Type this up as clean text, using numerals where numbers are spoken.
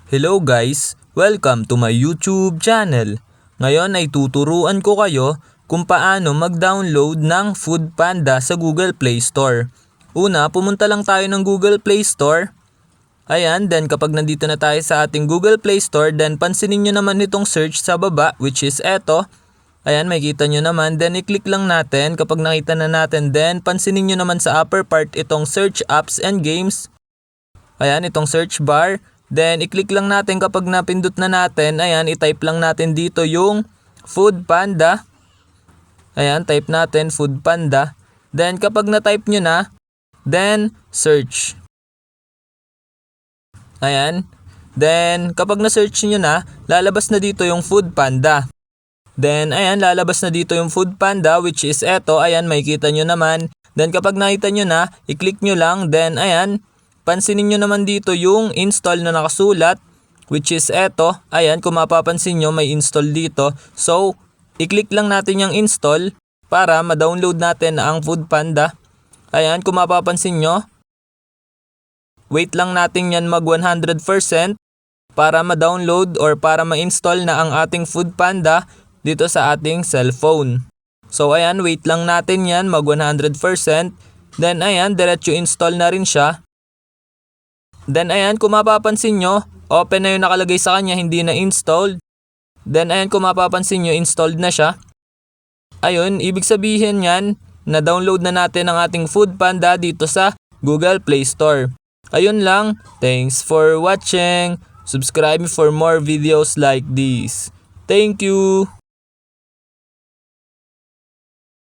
Hello guys! Welcome to my YouTube channel. Ngayon ay tuturuan ko kayo kung paano mag-download ng Foodpanda sa Google Play Store. Una, pumunta lang tayo ng Google Play Store. Ayan, then kapag nandito na tayo sa ating Google Play Store, then pansinin nyo naman itong search sa baba, which is eto. Ayan, makikita nyo naman, then i-click lang natin. Kapag nakita na natin, then pansinin nyo naman sa upper part itong search apps and games. Ayan, itong search bar. Then, i-click lang natin kapag napindot na natin. Ayan, i-type lang natin dito yung Foodpanda. Ayan, type natin Foodpanda. Then, kapag na-type nyo na, then, search. Ayan. Then, kapag na-search nyo na, lalabas na dito yung Foodpanda. Then, ayan, lalabas na dito yung Foodpanda, which is eto. Ayan, makikita nyo naman. Then, kapag nakita nyo na, i-click nyo lang. Then, ayan, pansinin nyo naman dito yung install na nakasulat, which is eto. Ayan, kung mapapansin nyo, may install dito. So, i-click lang natin yung install para ma-download natin ang Foodpanda. Ayan, kung mapapansin nyo, wait lang natin yan mag 100% para ma-download or para ma-install na ang ating Foodpanda dito sa ating cellphone. So, ayan, wait lang natin yan mag 100%. Then, ayan, diretso install na rin siya. Then ayan, kung mapapansin nyo, open na yung nakalagay sa kanya, hindi na installed. Then ayan, kung mapapansin nyo, installed na siya. Ayun, ibig sabihin yan, na-download na natin ang ating Foodpanda dito sa Google Play Store. Ayun lang, thanks for watching. Subscribe for more videos like this. Thank you!